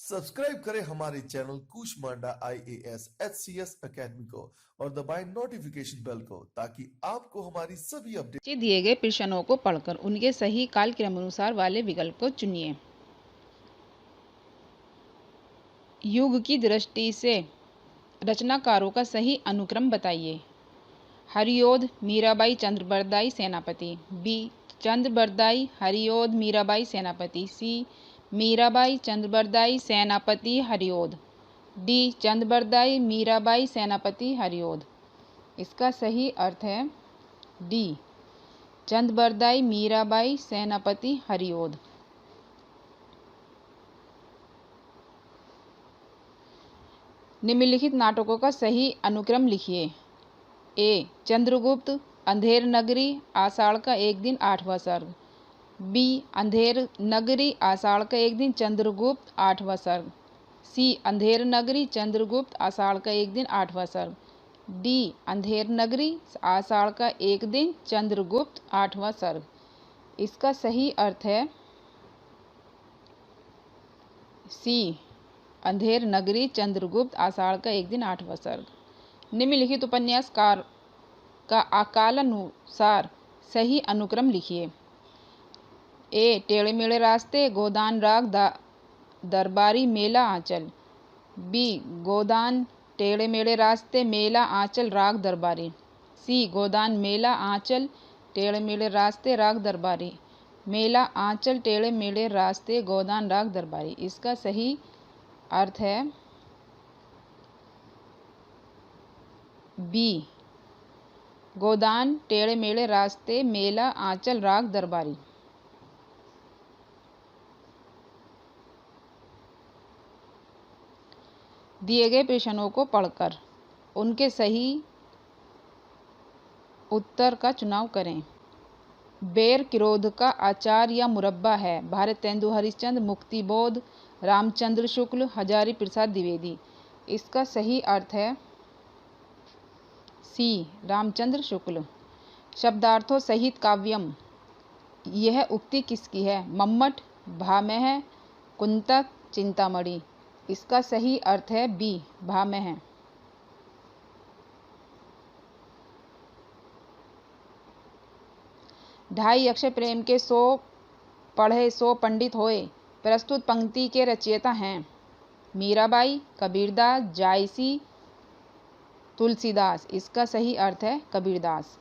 Subscribe करें हमारे channel Kushmanda IAS HCS academy को और दबाएं नोटिफिकेशन बेल को ताकि आपको हमारी सभी अपडेट। नीचे दिए गए प्रश्नों को पढ़कर उनके सही काल क्रमानुसार वाले विकल्प को चुनिए। युग की दृष्टि से रचनाकारों का सही अनुक्रम बताइए। हरिओद मीराबाई चंद्रबरदाई सेनापति। बी चंद्रबरदाई हरिओद मीराबाई सेनापति। सी मीराबाई चंद्रबरदाई सेनापति हरिओद। डी चंद्रबरदाई मीराबाई सेनापति हरिओद। इसका सही अर्थ है डी चंद्रबरदाई मीराबाई सेनापति हरिओद। निम्नलिखित नाटकों का सही अनुक्रम लिखिए। ए चंद्रगुप्त अंधेर नगरी आषाढ़ का एक दिन 8वां सर्ग। बी अंधेर नगरी आषाढ़ का एक दिन चंद्रगुप्त 8वां सर्ग। सी अंधेर नगरी चंद्रगुप्त आषाढ़ का एक दिन 8वां सर्ग। डी अंधेर नगरी आषाढ़ का एक दिन चंद्रगुप्त 8वां सर्ग। इसका सही अर्थ है सी अंधेर नगरी चंद्रगुप्त आषाढ़ का एक दिन 8वां सर्ग। निम्नलिखित उपन्यासकार का कालानुसार सही अनुक्रम लिखिए। ए टेढ़े मेढ़े रास्ते गोदान राग दरबारी मेला आंचल। बी गोदान टेढ़े मेढ़े रास्ते मेला आंचल राग दरबारी। सी गोदान मेला आंचल टेढ़े मेढ़े रास्ते राग दरबारी। मेला आंचल टेढ़े मेढ़े रास्ते गोदान राग दरबारी। इसका सही अर्थ है बी गोदान टेढ़े मेढ़े रास्ते मेला आंचल राग दरबारी। दिए गए प्रश्नों को पढ़कर उनके सही उत्तर का चुनाव करें। बेर किरोध का अचार या मुरब्बा है। भारतेंदु हरिश्चंद्र, मुक्तिबोध, रामचंद्र शुक्ल, हजारी प्रसाद द्विवेदी। इसका सही अर्थ है सी रामचंद्र शुक्ल। शब्दार्थों सहित काव्यम। यह उक्ति किसकी है? मम्मट, भामह, कुंतक, चिंतामणि। इसका सही अर्थ है बी भामह। ढाई अक्षर प्रेम के 100 पढ़े 100 पंडित होए। प्रस्तुत पंक्ति के रचयिता हैं मीराबाई, कबीरदास, जायसी, तुलसीदास। इसका सही अर्थ है कबीरदास।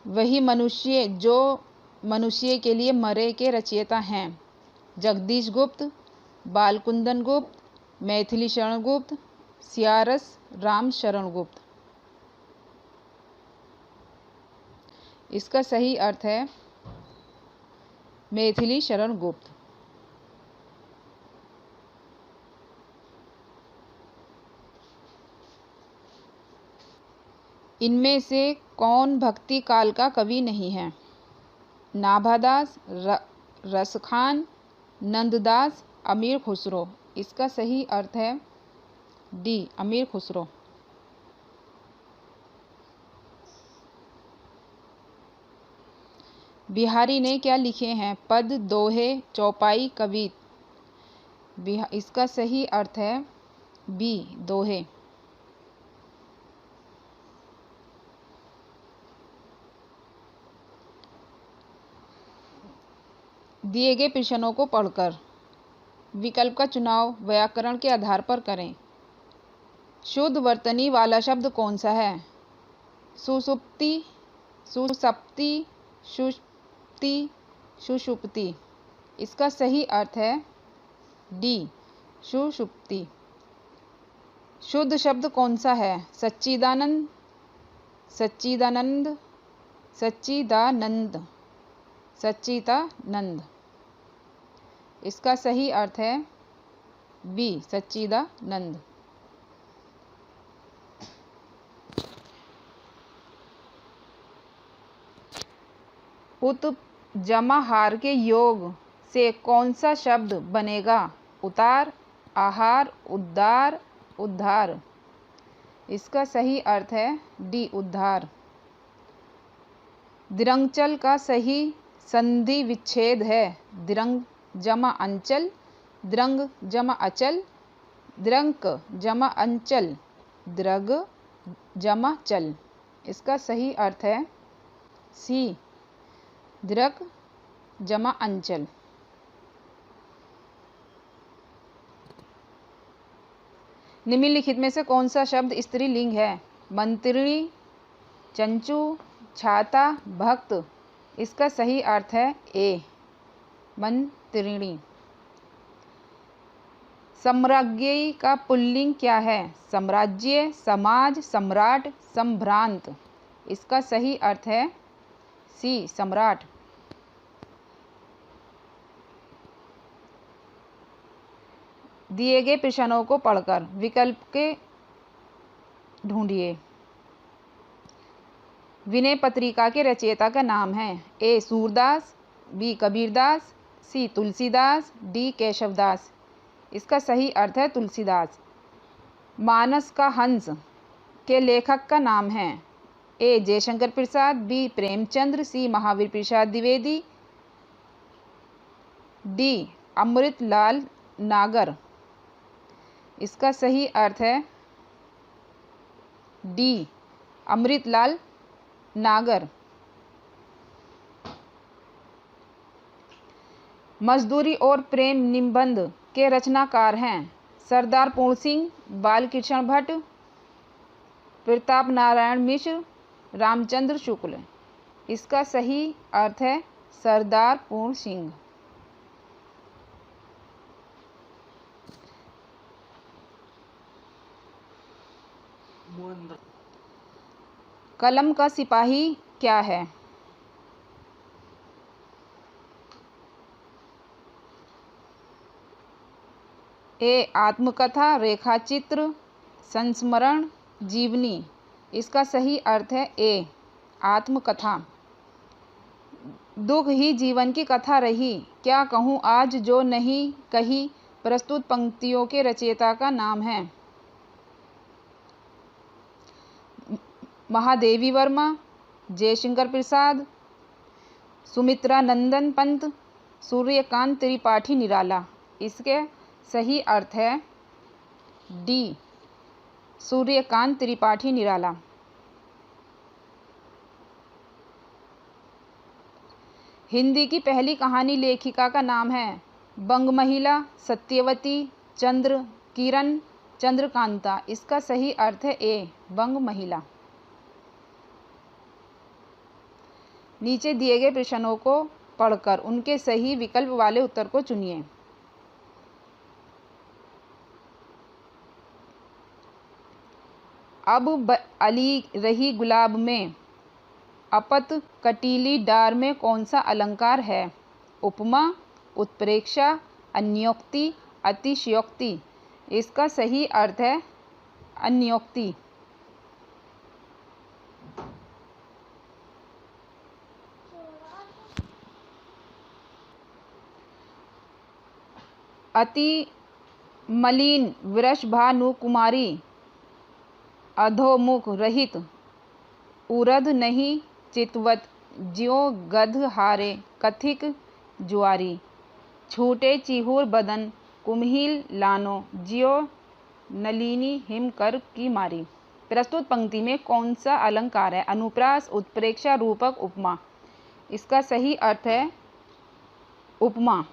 वही मनुष्य जो मनुष्य के लिए मरे के रचयिता हैं जगदीश गुप्त, बालकुंदन गुप्त, मैथिली शरण गुप्त, सियारस राम शरण गुप्त। इसका सही अर्थ है मैथिली शरण गुप्त। इनमें से कौन भक्ति काल का कवि नहीं है? नाभादास, रसखान, नंददास, अमीर खुसरो। इसका सही अर्थ है डी अमीर खुसरो। बिहारी ने क्या लिखे हैं? पद, दोहे, चौपाई, कवित। इसका सही अर्थ है बी दोहे। दिए गए प्रश्नों को पढ़कर विकल्प का चुनाव व्याकरण के आधार पर करें। शुद्ध वर्तनी वाला शब्द कौन सा है? सुसुप्ति, सुसप्ति, सुषुप्ति, सुषुप्ति। इसका सही अर्थ है डी सुषुप्ति। शुद्ध शब्द कौन सा है? सच्चिदानंद, सच्चिदानंद, सच्चिदानंद, सच्चिदानंद। इसका सही अर्थ है बी सच्चिदानंद। उत जमा हार के योग से कौन सा शब्द बनेगा? उतार, आहार, उद्धार, उद्धार। इसका सही अर्थ है डी उद्धार। दिरंचल का सही संधि विच्छेद है दिरंग जमा अंचल, द्रंग जमा अचल, द्रंक जमा अंचल, द्रग जमा चल। इसका सही अर्थ है सी, द्रक जमा अंचल। निम्नलिखित में से कौन सा शब्द स्त्रीलिंग है? मंत्रिणी, चंचू, छाता, भक्त। इसका सही अर्थ है ए, मंत्रिणी। साम्राज्ञी का पुल्लिंग क्या है? साम्राज्य, समाज, सम्राट, संभ्रांत। इसका सही अर्थ है सी, सम्राट। दिए गए प्रश्नों को पढ़कर विकल्प के ढूंढिए। विनय पत्रिका के रचयिता का नाम है? ए सूरदास, बी कबीरदास, सी तुलसीदास, डी केशवदास। इसका सही अर्थ है तुलसीदास। मानस का हंस के लेखक का नाम है? ए जयशंकर प्रसाद, बी प्रेमचंद्र, सी महावीर प्रसाद द्विवेदी, डी अमृतलाल नागर। इसका सही अर्थ है डी, अमृतलाल नागर। मजदूरी और प्रेम निबंध के रचनाकार हैं? सरदार पूर्ण सिंह, बालकृष्ण भट्ट, प्रताप नारायण मिश्र, रामचंद्र शुक्ल। इसका सही अर्थ है सरदार पूर्ण सिंह। कलम का सिपाही क्या है? ए आत्मकथा, रेखाचित्र, संस्मरण, जीवनी। इसका सही अर्थ है ए, आत्मकथा। दुख ही जीवन की कथा रही, क्या कहूँ आज जो नहीं कही। प्रस्तुत पंक्तियों के रचयिता का नाम है? महादेवी वर्मा, जयशंकर प्रसाद, सुमित्रा नंदन पंत, सूर्यकांत त्रिपाठी निराला। इसके सही अर्थ है डी, सूर्यकांत त्रिपाठी निराला। हिंदी की पहली कहानी लेखिका का नाम है? बंग महिला, सत्यवती, चंद्र किरण, चंद्रकांता। इसका सही अर्थ है ए, बंग महिला। नीचे दिए गए प्रश्नों को पढ़कर उनके सही विकल्प वाले उत्तर को चुनिए। अब अली रही गुलाब में, अपत कटीली डार में कौन सा अलंकार है? उपमा, उत्प्रेक्षा, अन्योक्ति, अतिशयोक्ति। इसका सही अर्थ है अन्योक्ति। अति मलिन वृषभानु कुमारी, अधोमुख रहित उरध नहीं चितवत, ज्यो गध हारे कथिक जुआरी। छूटे चिहुर बदन कुम्हिल लानो, ज्यो नलिनी हिम कर की मारी। प्रस्तुत पंक्ति में कौन सा अलंकार है? अनुप्रास, उत्प्रेक्षा, रूपक, उपमा। इसका सही अर्थ है उपमा।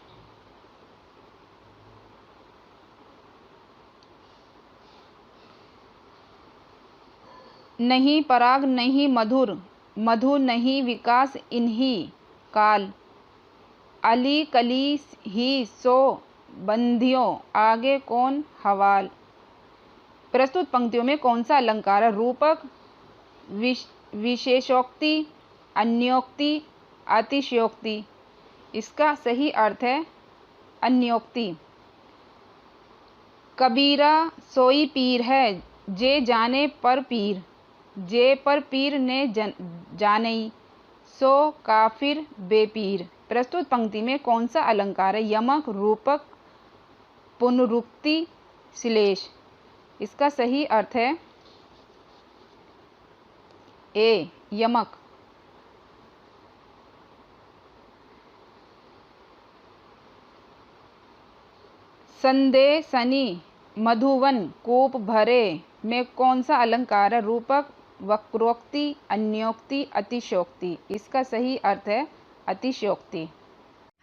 नहीं पराग नहीं मधुर, मधु नहीं विकास इन्हीं काल। अली कली ही सो बंधियों, आगे कौन हवाल। प्रस्तुत पंक्तियों में कौन सा अलंकार है? रूपक, विशेषोक्ति, अन्योक्ति, अतिशयोक्ति। इसका सही अर्थ है अन्योक्ति। कबीरा सोई पीर है, जे जाने पर पीर, जे पर पीर ने जानई, सो काफिर बेपीर। प्रस्तुत पंक्ति में कौन सा अलंकार है? यमक, रूपक, पुनरुक्ति, श्लेष। इसका सही अर्थ है ए, यमक। संदेह सनी मधुवन कूप भरे में कौन सा अलंकार है? रूपक, वक्रोक्ति, अन्योक्ति, अतिशयोक्ति। इसका सही अर्थ है अतिशयोक्ति।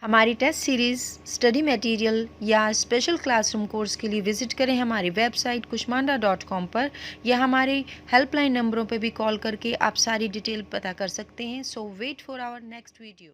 हमारी टेस्ट सीरीज़, स्टडी मटेरियल या स्पेशल क्लासरूम कोर्स के लिए विज़िट करें हमारी वेबसाइट kushmanda.com पर, या हमारे हेल्पलाइन नंबरों पर भी कॉल करके आप सारी डिटेल पता कर सकते हैं। So wait for our next video.